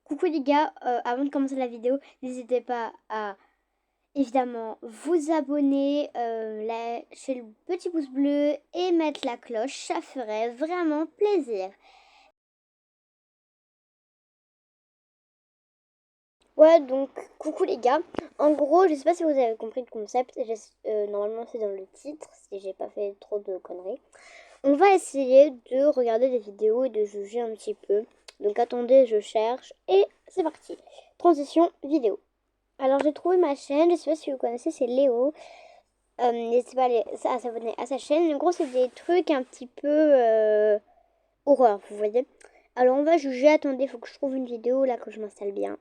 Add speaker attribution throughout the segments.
Speaker 1: Coucou les gars, avant de commencer la vidéo, n'hésitez pas à évidemment vous abonner, lâcher le petit pouce bleu et mettre la cloche, ça ferait vraiment plaisir. Ouais, donc coucou les gars. En gros, je sais pas si vous avez compris le concept, normalement c'est dans le titre, si j'ai pas fait trop de conneries. On va essayer de regarder des vidéos et de juger un petit peu. Donc attendez, je cherche et c'est parti. Transition vidéo. Alors j'ai trouvé ma chaîne, je sais pas si vous connaissez, c'est Léo. N'hésitez pas à s'abonner à sa chaîne. En gros, c'est des trucs un petit peu horreur, vous voyez. Alors on va juger, attendez, il faut que je trouve une vidéo là que je m'installe bien.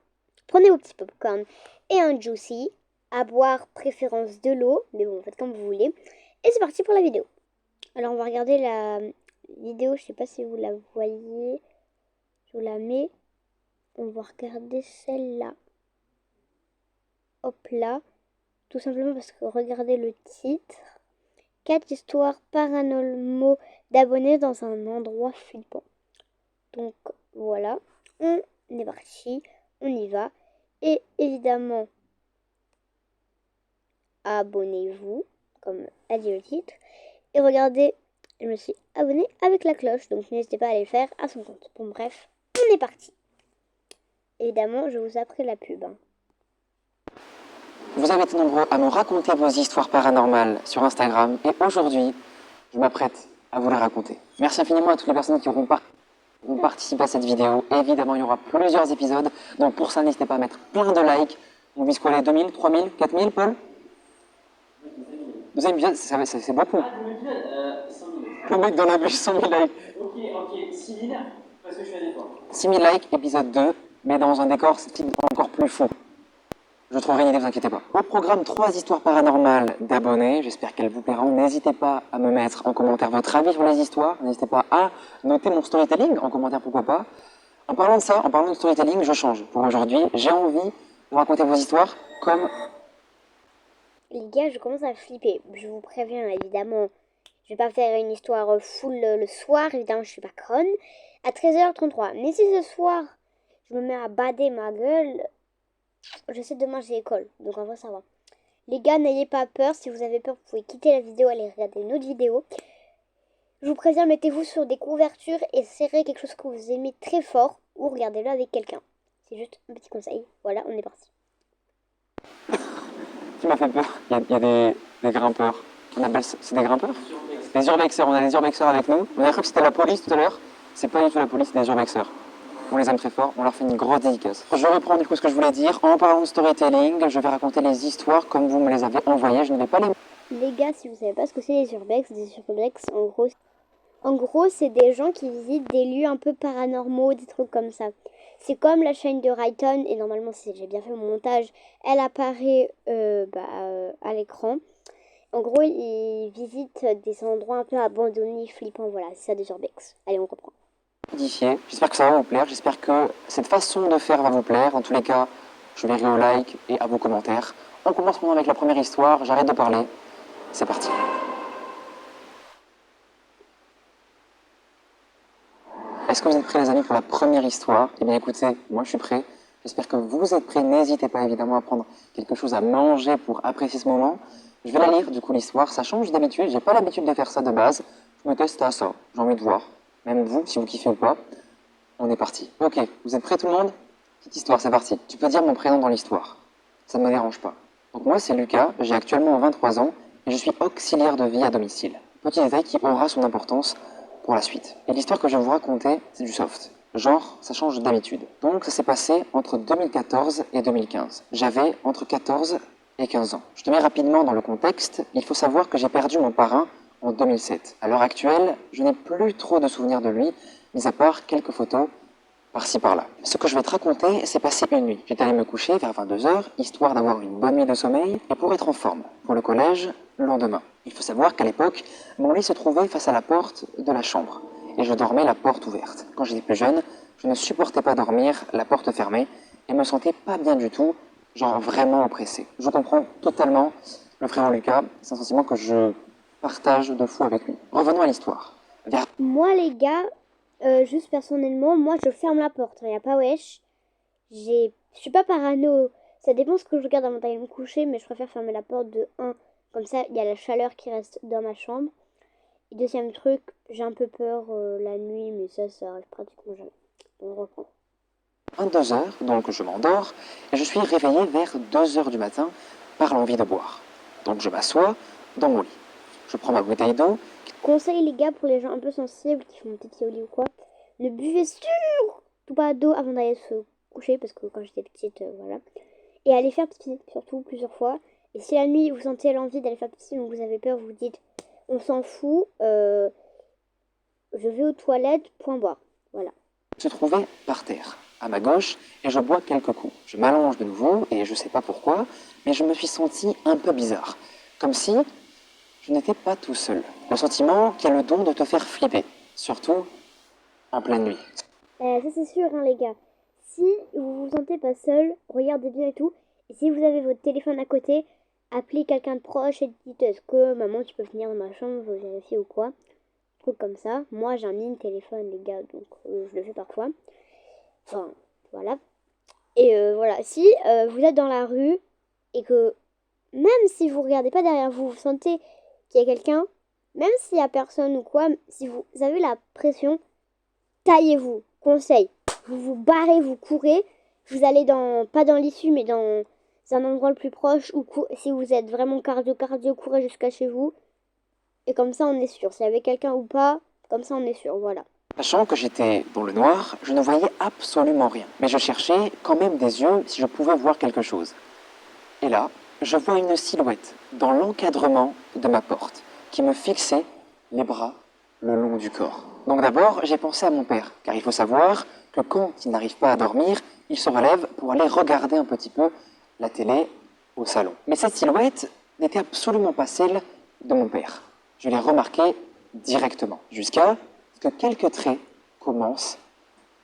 Speaker 1: Prenez vos petits popcorn et un juicy, à boire préférence de l'eau, mais bon, faites comme vous voulez. Et c'est parti pour la vidéo. Alors on va regarder la vidéo, je sais pas si vous la voyez, je vous la mets. On va regarder celle-là. Hop là. Tout simplement parce que regardez le titre. 4 histoires paranormaux d'abonnés dans un endroit flippant. Donc voilà, on est parti, on y va. Et évidemment, abonnez-vous, comme a dit le titre. Et regardez, je me suis abonnée avec la cloche, donc n'hésitez pas à aller le faire à son compte. Bon bref, on est parti. Évidemment, je vous ai appris la pub.
Speaker 2: Vous avez été nombreux à me raconter vos histoires paranormales sur Instagram et aujourd'hui, je m'apprête à vous les raconter. Merci infiniment à toutes les personnes qui auront participé à cette vidéo. Et évidemment, il y aura plusieurs épisodes, donc pour ça, n'hésitez pas à mettre plein de likes. On vise quoi, les 2000, 3000, 4000, Paul? Deuxième épisode, c'est beaucoup. Le mec dans la bûche, 100 000 likes.
Speaker 3: Ok, 6000, parce que je fais un effort.
Speaker 2: 6000 likes, épisode 2, mais dans un décor style encore plus fou. Je trouverai une idée, ne vous inquiétez pas. Au programme, 3 histoires paranormales d'abonnés. J'espère qu'elles vous plairont. N'hésitez pas à me mettre en commentaire votre avis sur les histoires. N'hésitez pas à noter mon storytelling en commentaire, pourquoi pas. En parlant de ça, en parlant de storytelling, je change. Pour aujourd'hui, j'ai envie de raconter vos histoires comme...
Speaker 1: Les gars, je commence à flipper. Je vous préviens, évidemment, je vais pas faire une histoire full le soir. Évidemment, je suis pas conne. À 13h33. Mais si ce soir, je me mets à bader ma gueule, je sais demain j'ai école. Donc en vrai, ça va. Les gars, n'ayez pas peur. Si vous avez peur, vous pouvez quitter la vidéo, aller regarder une autre vidéo. Je vous préviens, mettez-vous sur des couvertures et serrez quelque chose que vous aimez très fort ou regardez-le avec quelqu'un. C'est juste un petit conseil. Voilà, on est parti.
Speaker 2: Qui m'a fait peur. Il y a des grimpeurs. On appelle ça... C'est des grimpeurs? Des urbexeurs. On a des urbexeurs avec nous. On a cru que c'était la police tout à l'heure. C'est pas du tout la police, c'est des urbexeurs. On les aime très fort, on leur fait une grosse dédicace. Je reprends du coup ce que je voulais dire. En parlant de storytelling, je vais raconter les histoires comme vous me les avez envoyées. Je ne vais pas les...
Speaker 1: Les gars, si vous savez pas ce que c'est les urbex, en gros, c'est des gens qui visitent des lieux un peu paranormaux, des trucs comme ça. C'est comme la chaîne de Rayton, et normalement, si j'ai bien fait mon montage, elle apparaît à l'écran. En gros, ils visitent des endroits un peu abandonnés, flippants, voilà, c'est ça des urbex. Allez, on reprend.
Speaker 2: Modifier. J'espère que ça va vous plaire. J'espère que cette façon de faire va vous plaire. En tous les cas, je verrai au like et à vos commentaires. On commence maintenant avec la première histoire. J'arrête de parler. C'est parti. Est-ce que vous êtes prêts les amis pour la première histoire? Eh bien écoutez, moi je suis prêt. J'espère que vous êtes prêts. N'hésitez pas évidemment à prendre quelque chose à manger pour apprécier ce moment. Je vais la lire du coup l'histoire. Ça change d'habitude. J'ai pas l'habitude de faire ça de base. Je me teste à ça. J'ai envie de voir. Même vous, si vous kiffez ou pas. On est parti. Ok, vous êtes prêts tout le monde? Petite histoire, c'est parti. Tu peux dire mon prénom dans l'histoire. Ça ne me dérange pas. Donc moi c'est Lucas, j'ai actuellement 23 ans et je suis auxiliaire de vie à domicile. Petit détail qui aura son importance pour la suite. Et l'histoire que je vais vous raconter, c'est du soft. Genre, ça change d'habitude. Donc ça s'est passé entre 2014 et 2015. J'avais entre 14 et 15 ans. Je te mets rapidement dans le contexte. Il faut savoir que j'ai perdu mon parrain en 2007. À l'heure actuelle, je n'ai plus trop de souvenirs de lui, mis à part quelques photos par-ci par-là. Ce que je vais te raconter, c'est passé une nuit. J'étais allé me coucher vers 22h, histoire d'avoir une bonne nuit de sommeil et pour être en forme pour le collège le lendemain. Il faut savoir qu'à l'époque, mon lit se trouvait face à la porte de la chambre et je dormais la porte ouverte. Quand j'étais plus jeune, je ne supportais pas dormir la porte fermée et me sentais pas bien du tout, genre vraiment oppressé. Je comprends totalement le frère Lucas, c'est un sentiment que je partage de fou avec lui. Revenons à l'histoire.
Speaker 1: Moi, les gars, juste personnellement, moi, je ferme la porte. Il n'y a pas wesh. Je suis pas parano. Ça dépend ce que je regarde avant d'aller me coucher, mais je préfère fermer la porte de un. Comme ça, il y a la chaleur qui reste dans ma chambre. Et deuxième truc, j'ai un peu peur la nuit, mais ça arrive pratiquement jamais. On reprend.
Speaker 2: 22 heures, donc je m'endors, et je suis réveillé vers 2 heures du matin par l'envie de boire. Donc je m'assois dans mon lit. Je prends ma bouteille d'eau.
Speaker 1: Conseil les gars pour les gens un peu sensibles qui font pipi au lit ou quoi, ne buvez surtout pas d'eau avant d'aller se coucher parce que quand j'étais petite, voilà. Et allez faire pipi, surtout plusieurs fois. Et si la nuit vous sentez l'envie d'aller faire pipi, donc vous avez peur, vous dites on s'en fout, je vais aux toilettes, point barre. Voilà.
Speaker 2: Se trouvait par terre, à ma gauche, et je bois quelques coups. Je m'allonge de nouveau, et je sais pas pourquoi, mais je me suis senti un peu bizarre. Comme si je n'étais pas tout seul. Le sentiment qui a le don de te faire flipper, surtout en pleine nuit.
Speaker 1: Ça c'est sûr hein les gars. Si vous vous sentez pas seul, regardez bien et tout. Et si vous avez votre téléphone à côté, appelez quelqu'un de proche et dites est-ce que maman tu peux venir dans ma chambre, je vérifie ou quoi. Truc comme ça. Moi j'ai un mini téléphone les gars, donc je le fais parfois. Enfin voilà. Et voilà, si vous êtes dans la rue et que même si vous regardez pas derrière vous, vous sentez qu'il y a quelqu'un, même s'il y a personne ou quoi, si vous avez la pression, taillez-vous. Conseil, vous vous barrez, vous courez, vous allez pas dans l'issue, mais dans un endroit le plus proche, ou si vous êtes vraiment cardio, courez jusqu'à chez vous. Et comme ça, on est sûr. S'il y avait quelqu'un ou pas, comme ça, on est sûr, voilà.
Speaker 2: Sachant que j'étais dans le noir, je ne voyais absolument rien. Mais je cherchais quand même des yeux si je pouvais voir quelque chose. Et là, je vois une silhouette dans l'encadrement de ma porte qui me fixait les bras le long du corps. Donc d'abord, j'ai pensé à mon père, car il faut savoir que quand il n'arrive pas à dormir, il se relève pour aller regarder un petit peu la télé au salon. Mais cette silhouette n'était absolument pas celle de mon père. Je l'ai remarqué directement, jusqu'à ce que quelques traits commencent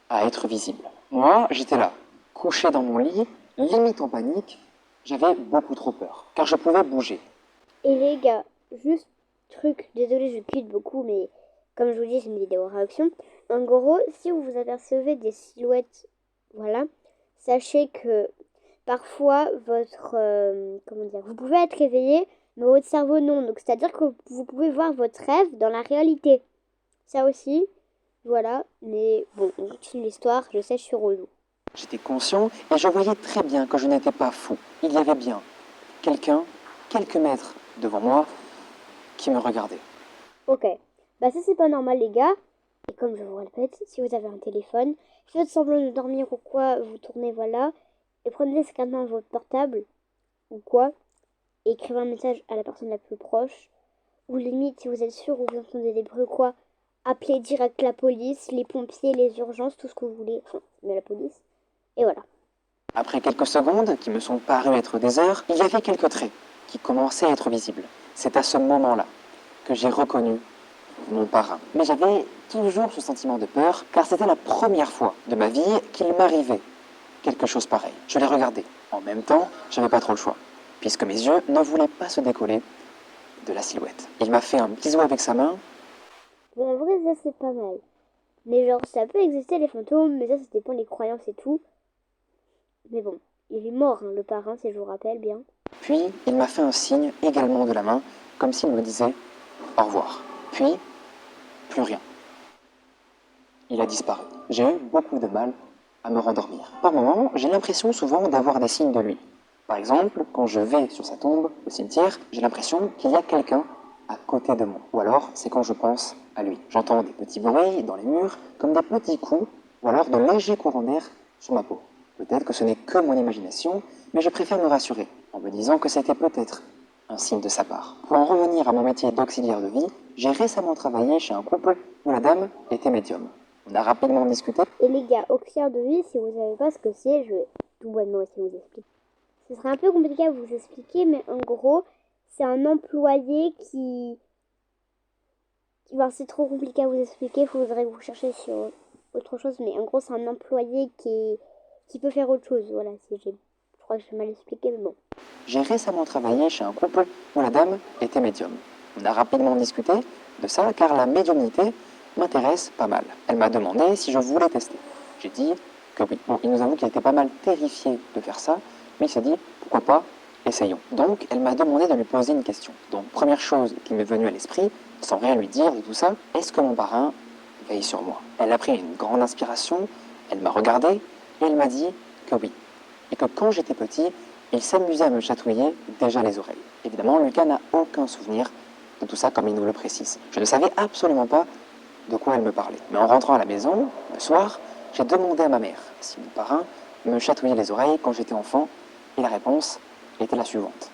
Speaker 2: à être visibles. Moi, j'étais là, couché dans mon lit, limite en panique. J'avais beaucoup trop peur, car je pouvais bouger.
Speaker 1: Et les gars, juste truc, désolé, je quitte beaucoup, mais comme je vous dis, c'est une vidéo réaction. En gros, si vous vous apercevez des silhouettes, voilà, sachez que parfois votre, comment dire, vous pouvez être réveillé, mais votre cerveau non. Donc c'est-à-dire que vous pouvez voir votre rêve dans la réalité. Ça aussi, voilà. Mais bon, on continue l'histoire. Je sais, je suis relou.
Speaker 2: J'étais conscient et je voyais très bien que je n'étais pas fou. Il y avait bien quelqu'un, quelques mètres devant moi, qui me regardait.
Speaker 1: Ok. Bah ça c'est pas normal les gars. Et comme je vous répète, si vous avez un téléphone, faites semblant de dormir ou quoi, vous tournez voilà, et prenez scannement votre portable ou quoi, et écrivez un message à la personne la plus proche, ou limite si vous êtes sûr ou vous entendez des bruits ou quoi, appelez direct la police, les pompiers, les urgences, tout ce que vous voulez, enfin, mais la police, et voilà.
Speaker 2: Après quelques secondes, qui me sont parues être des heures, il y avait quelques traits qui commençaient à être visibles. C'est à ce moment-là que j'ai reconnu mon parrain. Mais j'avais toujours ce sentiment de peur, car c'était la première fois de ma vie qu'il m'arrivait quelque chose pareil. Je l'ai regardé. En même temps, j'avais pas trop le choix, puisque mes yeux ne voulaient pas se décoller de la silhouette. Il m'a fait un bisou avec sa main.
Speaker 1: Bon, en vrai, ça c'est pas mal. Mais genre, ça peut exister les fantômes, mais ça dépend des croyances et tout. Mais bon, il est mort, hein, le parrain, si je vous rappelle bien.
Speaker 2: Puis, il m'a fait un signe également de la main, comme s'il me disait au revoir. Puis, plus rien. Il a disparu. J'ai eu beaucoup de mal à me rendormir. Par moments, j'ai l'impression souvent d'avoir des signes de lui. Par exemple, quand je vais sur sa tombe au cimetière, j'ai l'impression qu'il y a quelqu'un à côté de moi. Ou alors, c'est quand je pense à lui. J'entends des petits bruits dans les murs, comme des petits coups, ou alors de légers courants d'air sur ma peau. Peut-être que ce n'est que mon imagination, mais je préfère me rassurer en me disant que c'était peut-être un signe de sa part. Pour en revenir à mon métier d'auxiliaire de vie, j'ai récemment travaillé chez un couple où la dame était médium. On a rapidement discuté.
Speaker 1: Et les gars, auxiliaire de vie, si vous savez pas ce que c'est, je vais tout bonnement essayer de vous expliquer. Ce serait un peu compliqué à vous expliquer, mais en gros, c'est un employé qui... Enfin, c'est trop compliqué à vous expliquer, il faudrait que vous cherchiez sur autre chose, mais en gros, c'est un employé qui peut faire autre chose. Voilà, je crois que je vais mal expliquer, mais bon.
Speaker 2: J'ai récemment travaillé chez un couple où la dame était médium. On a rapidement discuté de ça car la médiumnité m'intéresse pas mal. Elle m'a demandé si je voulais tester. J'ai dit que oui. Bon, il nous avoue qu'il était pas mal terrifié de faire ça, mais il s'est dit, pourquoi pas, essayons. Donc, elle m'a demandé de lui poser une question. Donc, première chose qui m'est venue à l'esprit, sans rien lui dire de tout ça, est-ce que mon parrain veille sur moi? Elle a pris une grande inspiration, elle m'a regardé, et elle m'a dit que oui. Et que quand j'étais petit, il s'amusait à me chatouiller déjà les oreilles. Évidemment, Lucas n'a aucun souvenir de tout ça comme il nous le précise. Je ne savais absolument pas de quoi elle me parlait. Mais en rentrant à la maison, le soir, j'ai demandé à ma mère si mon parrain me chatouillait les oreilles quand j'étais enfant, et la réponse était la suivante.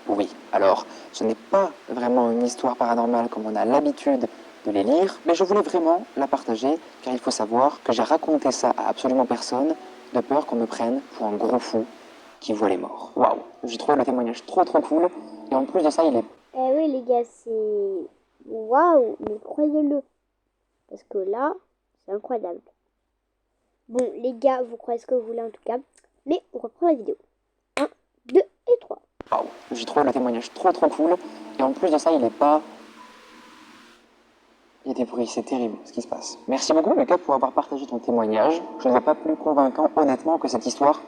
Speaker 2: Oui, alors, ce n'est pas vraiment une histoire paranormale comme on a l'habitude de les lire, mais je voulais vraiment la partager, car il faut savoir que j'ai raconté ça à absolument personne, de peur qu'on me prenne pour un gros fou qui voit les morts. Waouh, j'ai trouvé le témoignage trop cool, et en plus de ça, il est...
Speaker 1: Eh oui, les gars, c'est... Waouh, mais croyez-le. Parce que là, c'est incroyable. Bon, les gars, vous croyez ce que vous voulez en tout cas. Mais on reprend la vidéo. 1, 2 et 3.
Speaker 2: Waouh, j'ai trouvé le témoignage trop cool, et en plus de ça, il est pas... Il y a des bruits, c'est terrible ce qui se passe. Merci beaucoup, Lucas, pour avoir partagé ton témoignage. Je ne vois pas plus convaincant, honnêtement, que cette histoire.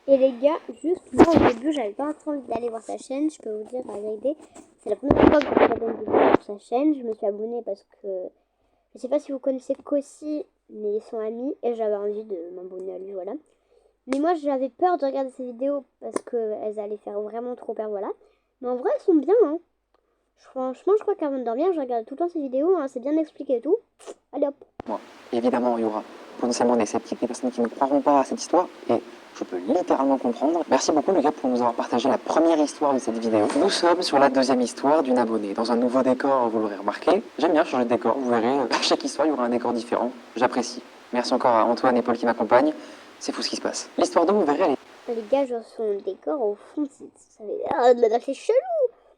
Speaker 1: Et les gars, juste moi au début, j'avais pas trop envie d'aller voir sa chaîne. Je peux vous dire la vérité. C'est la première fois que je regarde une vidéo sur sa chaîne. Je me suis abonnée parce que... Je sais pas si vous connaissez Kossi, mais ils sont amis. Et j'avais envie de m'abonner à lui, voilà. Mais moi, j'avais peur de regarder ces vidéos parce qu'elles allaient faire vraiment trop peur, voilà. Mais en vrai, elles sont bien, hein. Franchement, je crois qu'avant de dormir, je regarde tout le temps ces vidéos, hein, c'est bien expliqué et tout. Allez hop.
Speaker 2: Moi, évidemment, il y aura potentiellement des sceptiques, des personnes qui ne croiront pas à cette histoire, et je peux littéralement comprendre. Merci beaucoup, Lucas, pour nous avoir partagé la première histoire de cette vidéo. Nous sommes sur la deuxième histoire d'une abonnée, dans un nouveau décor, vous l'aurez remarqué. J'aime bien changer de décor, vous verrez, à chaque histoire, il y aura un décor différent. J'apprécie. Merci encore à Antoine et Paul qui m'accompagnent. C'est fou ce qui se passe. L'histoire 2, vous verrez, elle est...
Speaker 1: Les gars, genre son décor au fond, c'est chelou.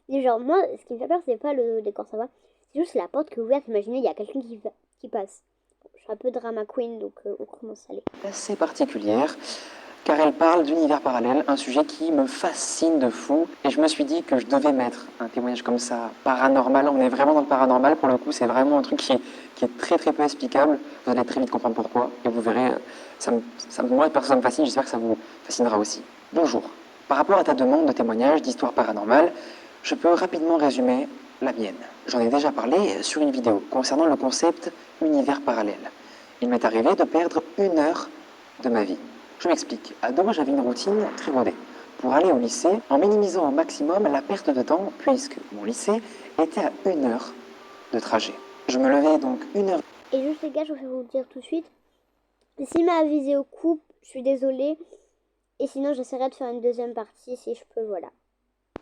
Speaker 1: Et genre, moi, ce qui me fait peur, c'est pas le décor, ça va. C'est juste la porte qui est ouverte. Imaginez, il y a quelqu'un qui passe. Bon, je suis un peu drama queen, donc on commence à aller.
Speaker 2: assez particulière, car elle parle d'univers parallèle, un sujet qui me fascine de fou, et je me suis dit que je devais mettre un témoignage comme ça, paranormal. On est vraiment dans le paranormal, pour le coup, c'est vraiment un truc qui est très peu explicable. Vous allez très vite comprendre pourquoi, et vous verrez, moi, perso, ça me fascine, j'espère que ça vous fascinera aussi. Bonjour. Par rapport à ta demande de témoignage d'histoire paranormale, je peux rapidement résumer la mienne. J'en ai déjà parlé sur une vidéo concernant le concept univers parallèle. Il m'est arrivé de perdre 1 heure de ma vie. Je m'explique. Ado, j'avais une routine très rodée. Pour aller au lycée, en minimisant au maximum la perte de temps, puisque mon lycée était à 1 heure de trajet. Je me levais donc 1 heure.
Speaker 1: Et juste les gars, je vais vous le dire tout de suite. Si ma vidéo coupe, je suis désolée. Et sinon, j'essaierai de faire une deuxième partie si je peux, voilà.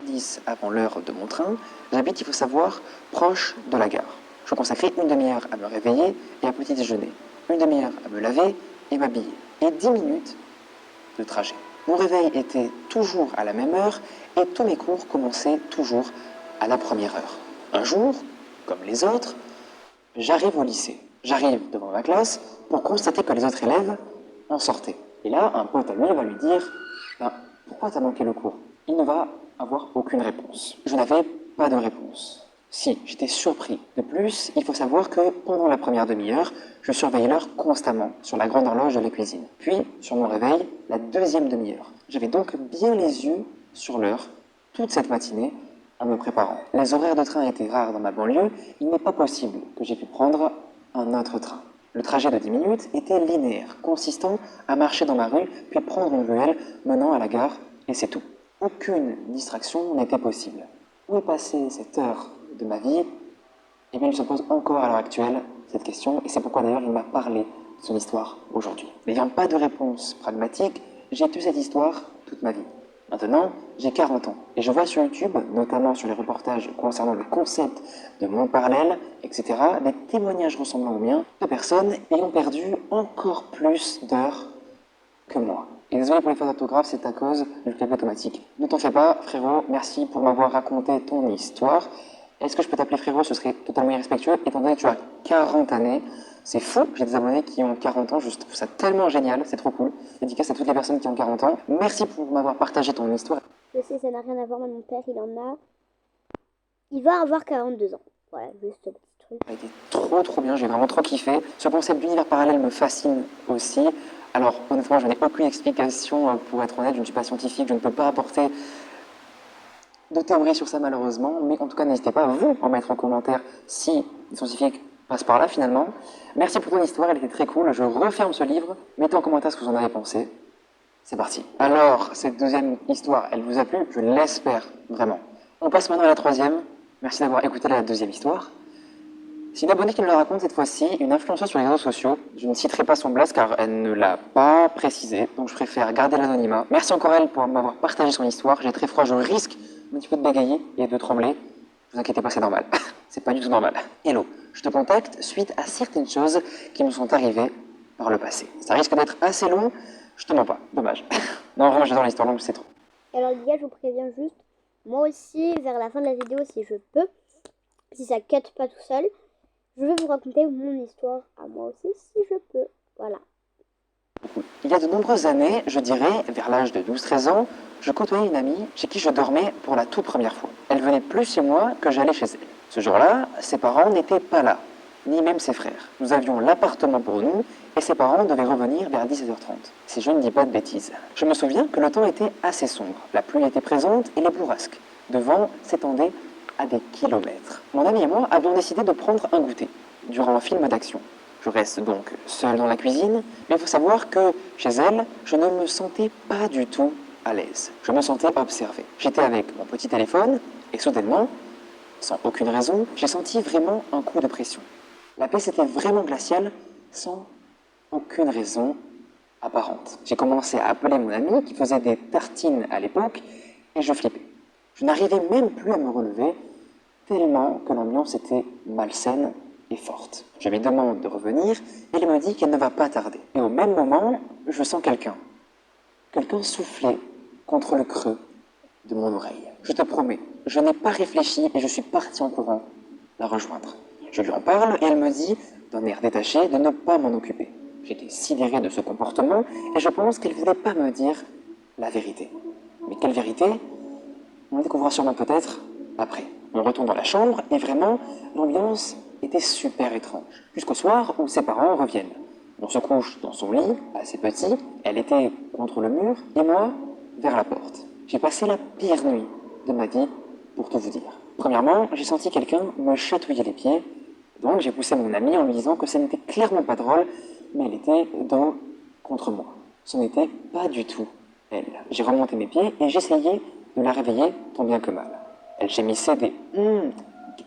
Speaker 2: 10 avant l'heure de mon train, j'habite, il faut savoir, proche de la gare. Je consacrais 1 demi-heure à me réveiller et à petit déjeuner, 1 demi-heure à me laver et m'habiller, et 10 minutes de trajet. Mon réveil était toujours à la même heure et tous mes cours commençaient toujours à la première heure. Un jour, comme les autres, j'arrive au lycée. J'arrive devant ma classe pour constater que les autres élèves en sortaient. Et là, un pote à lui va lui dire « Pourquoi t'as manqué le cours ?» Il ne va avoir aucune réponse. Je n'avais pas de réponse. Si, j'étais surpris. De plus, il faut savoir que pendant la première demi-heure, je surveillais l'heure constamment sur la grande horloge de la cuisine. Puis, sur mon réveil, la deuxième demi-heure. J'avais donc bien les yeux sur l'heure toute cette matinée en me préparant. Les horaires de train étaient rares dans ma banlieue, il n'est pas possible que j'ai pu prendre un autre train. Le trajet de 10 minutes était linéaire, consistant à marcher dans ma rue, puis prendre une ruelle menant à la gare, et c'est tout. Aucune distraction n'était possible. Où est passée cette heure de ma vie? Eh bien, il se pose encore à l'heure actuelle cette question, et c'est pourquoi d'ailleurs il m'a parlé de son histoire aujourd'hui. N'ayant pas de réponse pragmatique, j'ai tué cette histoire toute ma vie. Maintenant, j'ai 40 ans, et je vois sur YouTube, notamment sur les reportages concernant le concept de monde parallèle, etc., des témoignages ressemblant aux miens de personnes ayant perdu encore plus d'heures que moi. Et désolé pour les fautes d'orthographe, c'est à cause du clavier automatique. Ne t'en fais pas, frérot, merci pour m'avoir raconté ton histoire. Est-ce que je peux t'appeler frérot? Ce serait totalement irrespectueux, étant donné que tu as 40 années. C'est fou, j'ai des abonnés qui ont 40 ans, je trouve ça tellement génial, c'est trop cool. Dédicace à toutes les personnes qui ont 40 ans. Merci pour m'avoir partagé ton histoire.
Speaker 1: Je sais, ça n'a rien à voir, mais mon père, il en a... Il va avoir 42 ans. Voilà, juste un petit truc.
Speaker 2: Ça a été trop bien, j'ai vraiment trop kiffé. Ce concept d'univers parallèle me fascine aussi. Alors, honnêtement, je n'ai aucune explication pour être honnête, je ne suis pas scientifique, je ne peux pas apporter de théorie sur ça malheureusement, mais en tout cas, n'hésitez pas, vous, en mettre en commentaire si les scientifiques passent par là finalement. Merci pour ton histoire, elle était très cool, je referme ce livre, mettez en commentaire ce que vous en avez pensé. C'est parti. Alors, cette deuxième histoire, elle vous a plu? Je l'espère, vraiment. On passe maintenant à la troisième. Merci d'avoir écouté la deuxième histoire. C'est une abonnée qui me la raconte cette fois-ci, une influenceuse sur les réseaux sociaux. Je ne citerai pas son blast car elle ne l'a pas précisé, donc je préfère garder l'anonymat. Merci encore elle pour m'avoir partagé son histoire. J'ai très froid, je risque un petit peu de bégayer et de trembler. Ne vous inquiétez pas, c'est normal. C'est pas du tout normal. Hello, je te contacte suite à certaines choses qui me sont arrivées par le passé. Ça risque d'être assez long, je te mens pas, dommage. Non, vraiment, j'adore l'histoire longue, c'est trop.
Speaker 1: Alors les gars, je vous préviens juste, moi aussi, vers la fin de la vidéo, si je peux, si ça cut pas tout seul, je vais vous raconter mon histoire à moi aussi, si je peux. Voilà.
Speaker 2: Il y a de nombreuses années, je dirais, vers l'âge de 12-13 ans, je côtoyais une amie chez qui je dormais pour la toute première fois. Elle venait plus chez moi que j'allais chez elle. Ce jour-là, ses parents n'étaient pas là, ni même ses frères. Nous avions l'appartement pour nous et ses parents devaient revenir vers 17h30, si je ne dis pas de bêtises. Je me souviens que le temps était assez sombre, la pluie était présente et les bourrasques. Devant s'étendaient à des kilomètres. Mon ami et moi avions décidé de prendre un goûter durant un film d'action. Je reste donc seul dans la cuisine, mais il faut savoir que chez elle, je ne me sentais pas du tout à l'aise. Je me sentais observé. J'étais avec mon petit téléphone et soudainement, sans aucune raison, j'ai senti vraiment un coup de pression. La paix était vraiment glaciale, sans aucune raison apparente. J'ai commencé à appeler mon ami qui faisait des tartines à l'époque et je flippais. Je n'arrivais même plus à me relever tellement que l'ambiance était malsaine et forte. Je lui demande de revenir et elle me dit qu'elle ne va pas tarder. Et au même moment, je sens quelqu'un souffler contre le creux de mon oreille. Je te promets, je n'ai pas réfléchi et je suis parti en courant la rejoindre. Je lui en parle et elle me dit, d'un air détaché, de ne pas m'en occuper. J'étais sidéré de ce comportement et je pense qu'elle ne voulait pas me dire la vérité. Mais quelle vérité? On le découvrira sûrement peut-être après. On retourne dans la chambre et vraiment, l'ambiance était super étrange. Jusqu'au soir où ses parents reviennent. On se couche dans son lit, assez petit, elle était contre le mur et moi, vers la porte. J'ai passé la pire nuit de ma vie, pour tout vous dire. Premièrement, j'ai senti quelqu'un me chatouiller les pieds, donc j'ai poussé mon amie en lui disant que ce n'était clairement pas drôle, mais elle était dos contre moi. Ce n'était pas du tout elle. J'ai remonté mes pieds et j'essayais de la réveiller tant bien que mal. Elle gémissait des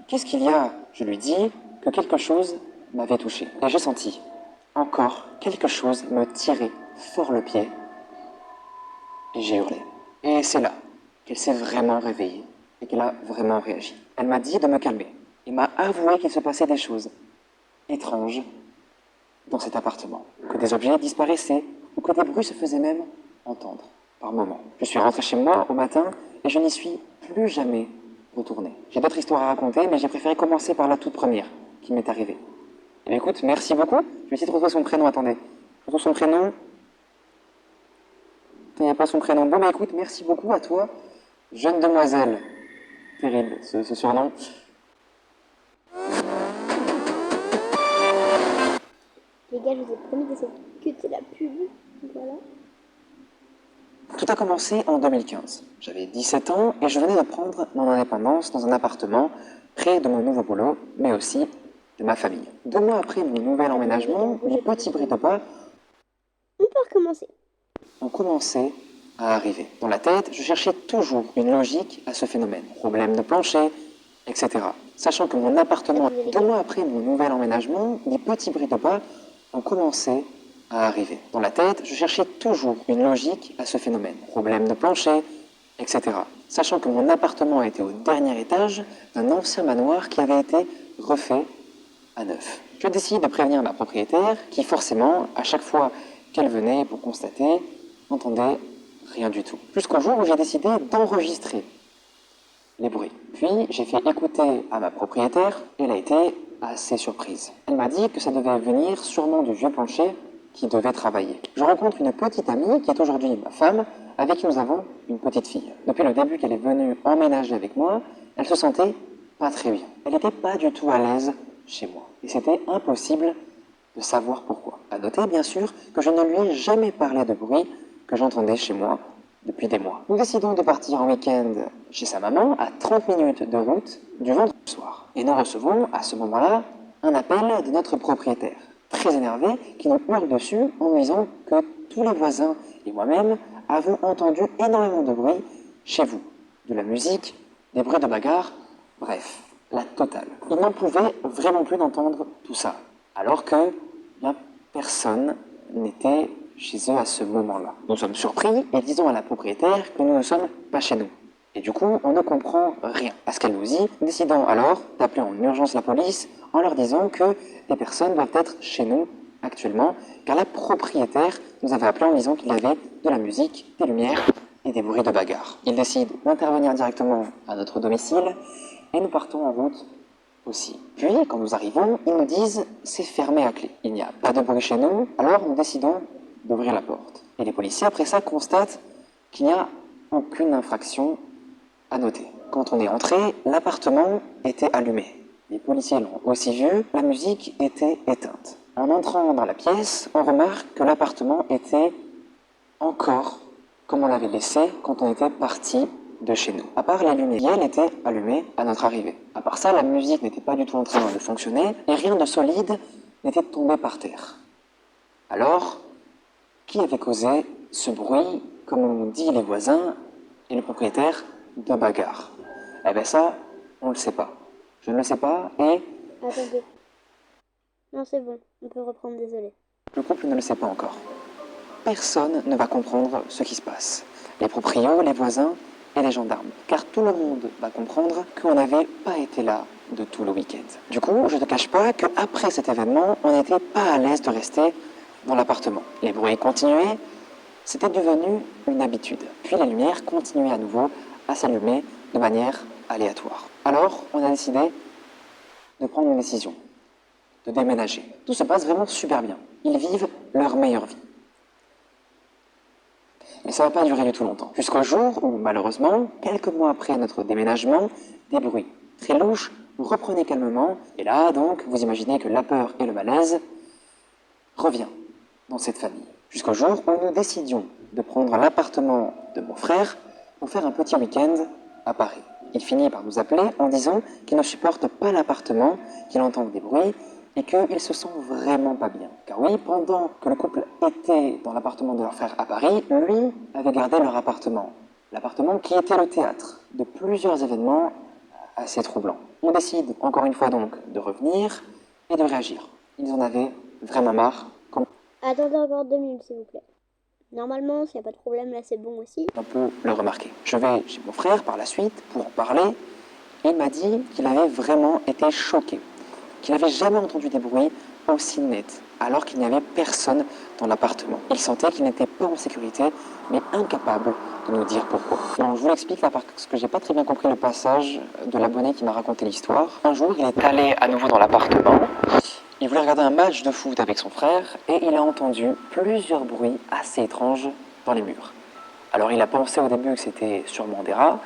Speaker 2: qu'est-ce qu'il y a? Je lui dis que quelque chose m'avait touché. Et j'ai senti encore quelque chose me tirer fort le pied. Et j'ai hurlé. Et c'est là qu'elle s'est vraiment réveillée et qu'elle a vraiment réagi. Elle m'a dit de me calmer et m'a avoué qu'il se passait des choses étranges dans cet appartement. Que des objets disparaissaient ou que des bruits se faisaient même entendre par moments. Je suis rentré chez moi au matin et je n'y suis plus jamais retourné. J'ai d'autres histoires à raconter, mais j'ai préféré commencer par la toute première qui m'est arrivée. Et bien, écoute, merci beaucoup. Je vais essayer de retrouver son prénom. Attendez. Je retrouve son prénom. Il n'y a pas son prénom. Bon, mais écoute, merci beaucoup à toi, jeune demoiselle. Terrible, ce surnom.
Speaker 1: Les gars, je vous ai promis d'essayer de cuter la pub. Voilà.
Speaker 2: Tout a commencé en 2015. J'avais 17 ans et je venais de prendre mon indépendance dans un appartement près de mon nouveau boulot, mais aussi de ma famille. 2 mois après mon nouvel emménagement, les petits bruits de pas
Speaker 1: On peut recommencer.
Speaker 2: ont commencé à arriver. Dans la tête, je cherchais toujours une logique à ce phénomène. Problème de plancher, etc. Sachant que mon appartement, 2 mois après mon nouvel emménagement, les petits bruits de pas ont commencé à arriver. Dans la tête, je cherchais toujours une logique à ce phénomène. Problème de plancher, etc. Sachant que mon appartement était au dernier étage d'un ancien manoir qui avait été refait à neuf. Je décide de prévenir ma propriétaire qui, forcément, à chaque fois qu'elle venait pour constater, n'entendait rien du tout. Jusqu'au jour où j'ai décidé d'enregistrer les bruits. Puis, j'ai fait écouter à ma propriétaire et elle a été assez surprise. Elle m'a dit que ça devait venir sûrement du vieux plancher qui devait travailler. Je rencontre une petite amie qui est aujourd'hui ma femme, avec qui nous avons une petite fille. Depuis le début qu'elle est venue emménager avec moi, elle se sentait pas très bien. Elle n'était pas du tout à l'aise chez moi. Et c'était impossible de savoir pourquoi. À noter, bien sûr, que je ne lui ai jamais parlé de bruit que j'entendais chez moi depuis des mois. Nous décidons de partir en week-end chez sa maman à 30 minutes de route du vendredi soir. Et nous recevons à ce moment-là un appel de notre propriétaire, très énervé, qui nous hurle dessus en nous disant que tous les voisins et moi-même avons entendu énormément de bruit chez vous. De la musique, des bruits de bagarre, bref, la totale. Il n'en pouvait vraiment plus d'entendre tout ça, alors que bien, personne n'était chez eux à ce moment-là. Nous sommes surpris et disons à la propriétaire que nous ne sommes pas chez nous. Et du coup, on ne comprend rien à ce qu'elle nous dit, décidant alors d'appeler en urgence la police en leur disant que les personnes doivent être chez nous actuellement, car la propriétaire nous avait appelé en disant qu'il y avait de la musique, des lumières et des bruits de bagarre. Ils décident d'intervenir directement à notre domicile et nous partons en route aussi. Puis, quand nous arrivons, ils nous disent « c'est fermé à clé ». Il n'y a pas de bruit chez nous, alors nous décidons d'ouvrir la porte. Et les policiers, après ça, constatent qu'il n'y a aucune infraction à noter. Quand on est entré, l'appartement était allumé. Les policiers l'ont aussi vu, la musique était éteinte. En entrant dans la pièce, on remarque que l'appartement était encore comme on l'avait laissé quand on était parti de chez nous. À part la lumière, elle était allumée à notre arrivée. À part ça, la musique n'était pas du tout en train de fonctionner et rien de solide n'était tombé par terre. Alors, qui avait causé ce bruit, comme on dit les voisins et le propriétaire, de bagarre? Eh bien ça, on ne le sait pas. Je ne le sais pas et...
Speaker 1: Attendez. Non, c'est bon. On peut reprendre, désolé.
Speaker 2: Le couple ne le sait pas encore. Personne ne va comprendre ce qui se passe. Les proprios, les voisins et les gendarmes. Car tout le monde va comprendre qu'on n'avait pas été là de tout le week-end. Du coup, je ne te cache pas qu'après cet événement, on n'était pas à l'aise de rester dans l'appartement. Les bruits continuaient, c'était devenu une habitude. Puis les lumières continuaient à nouveau à s'allumer de manière aléatoire. Alors, on a décidé de prendre une décision, de déménager. Tout se passe vraiment super bien. Ils vivent leur meilleure vie. Mais ça ne va pas durer du tout longtemps. Jusqu'au jour où, malheureusement, quelques mois après notre déménagement, des bruits très louches reprenaient calmement. Et là, donc, vous imaginez que la peur et le malaise revient dans cette famille. Jusqu'au jour où nous décidions de prendre l'appartement de mon frère pour faire un petit week-end à Paris. Il finit par nous appeler en disant qu'il ne supporte pas l'appartement, qu'il entend des bruits et qu'il se sent vraiment pas bien. Car oui, pendant que le couple était dans l'appartement de leur frère à Paris, lui avait gardé leur appartement. L'appartement qui était le théâtre de plusieurs événements assez troublants. On décide encore une fois donc de revenir et de réagir. Ils en avaient vraiment marre.
Speaker 1: Attendez encore 2 minutes, s'il vous plaît. Normalement, s'il n'y a pas de problème, là, c'est bon aussi.
Speaker 2: On peut le remarquer. Je vais chez mon frère par la suite pour en parler. Et il m'a dit qu'il avait vraiment été choqué. Qu'il n'avait jamais entendu des bruits aussi nets, alors qu'il n'y avait personne dans l'appartement. Il sentait qu'il n'était pas en sécurité, mais incapable de nous dire pourquoi. Alors, je vous l'explique là parce que j'ai pas très bien compris le passage de l'abonné qui m'a raconté l'histoire. Un jour, il est allé à nouveau dans l'appartement. Il voulait regarder un match de foot avec son frère et il a entendu plusieurs bruits assez étranges dans les murs. Alors il a pensé au début que c'était sûrement des rats,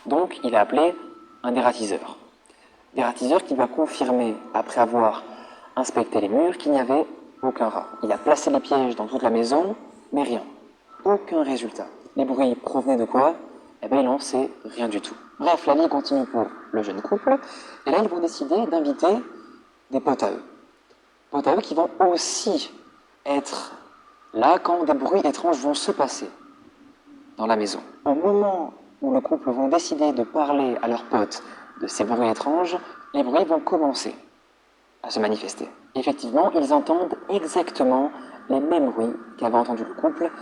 Speaker 2: donc il a appelé un dératiseur. Dératiseur qui lui a confirmé, après avoir inspecté les murs, qu'il n'y avait aucun rat. Il a placé les pièges dans toute la maison, mais rien. Aucun résultat. Les bruits provenaient de quoi? Eh bien il n'en sait rien du tout. Bref, la vie continue pour le jeune couple, et là ils vont décider d'inviter des potes à eux. Potes à eux qui vont aussi être là quand des bruits étranges vont se passer dans la maison. Au moment où le couple vont décider de parler à leurs potes de ces bruits étranges, les bruits vont commencer à se manifester. Effectivement, ils entendent exactement les mêmes bruits qu'avait entendu le couple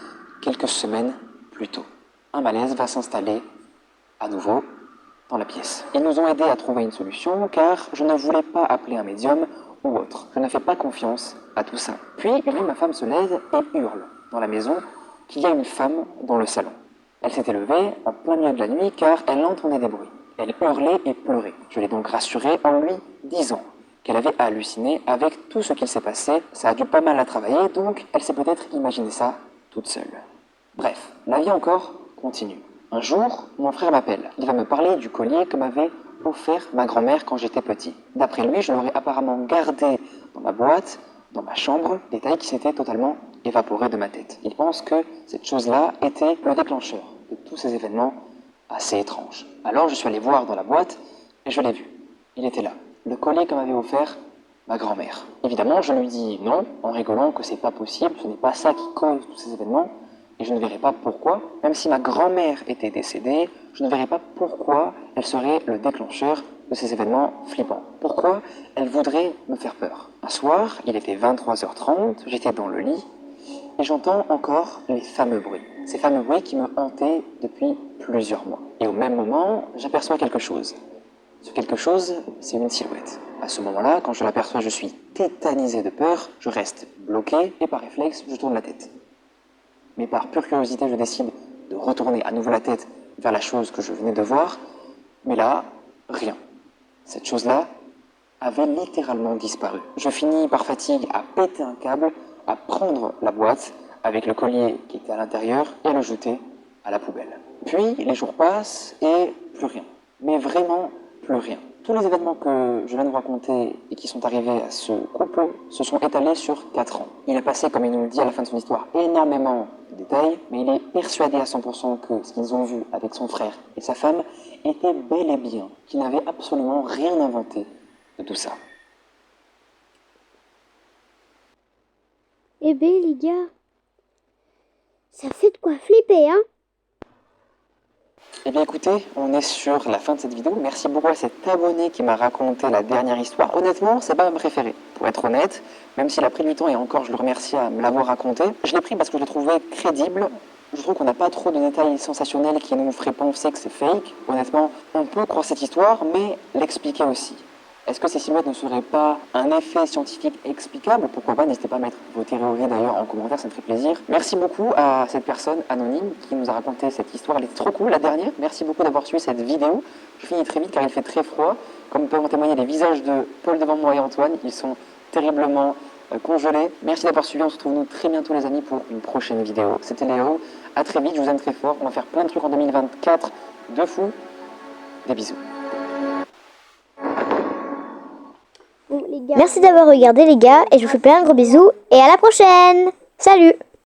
Speaker 2: quelques semaines plus tôt. Un malaise va s'installer à nouveau dans la pièce. Ils nous ont aidés à trouver une solution car je ne voulais pas appeler un médium ou autre. Je ne fais pas confiance à tout ça. Puis, une nuit, ma femme se lève et hurle dans la maison qu'il y a une femme dans le salon. Elle s'était levée en plein milieu de la nuit car elle entendait des bruits. Elle hurlait et pleurait. Je l'ai donc rassurée en lui disant qu'elle avait halluciné avec tout ce qu'il s'est passé. Ça a dû pas mal la travailler, donc elle s'est peut-être imaginé ça toute seule. Bref, la vie encore continue. Un jour, mon frère m'appelle. Il va me parler du collier que m'avait offert ma grand-mère quand j'étais petit. D'après lui, je l'aurais apparemment gardé dans ma boîte dans ma chambre, détail qui s'était totalement évaporé de ma tête. Il pense que cette chose-là était le déclencheur de tous ces événements assez étranges. Alors je suis allé voir dans la boîte et je l'ai vu. Il était là, le collier que m'avait offert ma grand-mère. Évidemment, je lui dis non, en rigolant que c'est pas possible, ce n'est pas ça qui cause tous ces événements, et je ne verrai pas pourquoi, même si ma grand-mère était décédée, je ne verrai pas pourquoi elle serait le déclencheur de ces événements flippants. Pourquoi elle voudrait me faire peur. Un soir, il était 23h30, j'étais dans le lit, et j'entends encore les fameux bruits. Ces fameux bruits qui me hantaient depuis plusieurs mois. Et au même moment, j'aperçois quelque chose. Ce quelque chose, c'est une silhouette. À ce moment-là, quand je l'aperçois, je suis tétanisé de peur, je reste bloqué et par réflexe, je tourne la tête. Mais par pure curiosité, je décide de retourner à nouveau la tête vers la chose que je venais de voir. Mais là, rien. Cette chose-là avait littéralement disparu. Je finis par fatigue à péter un câble, à prendre la boîte avec le collier qui était à l'intérieur et à le jeter à la poubelle. Puis les jours passent et plus rien. Mais vraiment plus rien. Tous les événements que je viens de vous raconter et qui sont arrivés à ce couple se sont étalés sur 4 ans. Il a passé, comme il nous le dit à la fin de son histoire, énormément de détails, mais il est persuadé à 100% que ce qu'ils ont vu avec son frère et sa femme était bel et bien, qu'il n'avait absolument rien inventé de tout ça.
Speaker 1: Eh ben les gars, ça fait de quoi flipper, hein?
Speaker 2: Eh bien écoutez, on est sur la fin de cette vidéo. Merci beaucoup à cet abonné qui m'a raconté la dernière histoire. Honnêtement, c'est pas ma préférée. Pour être honnête, même s'il a pris du temps et encore je le remercie à me l'avoir raconté, je l'ai pris parce que je l'ai trouvé crédible. Je trouve qu'on n'a pas trop de détails sensationnels qui nous feraient penser que c'est fake. Honnêtement, on peut croire cette histoire, mais l'expliquer aussi. Est-ce que ces silhouettes ne seraient pas un effet scientifique explicable? Pourquoi pas? N'hésitez pas à mettre vos théories d'ailleurs en commentaire, ça me ferait plaisir. Merci beaucoup à cette personne anonyme qui nous a raconté cette histoire. Elle était trop cool, la dernière. Merci beaucoup d'avoir suivi cette vidéo. Je finis très vite car il fait très froid. Comme peuvent en témoigner les visages de Paul devant moi et Antoine, ils sont terriblement congelés. Merci d'avoir suivi. On se retrouve nous très bientôt les amis pour une prochaine vidéo. C'était Léo. À très vite, je vous aime très fort. On va faire plein de trucs en 2024 de fou. Des bisous.
Speaker 1: Merci d'avoir regardé les gars et je vous fais plein de gros bisous et à la prochaine. Salut!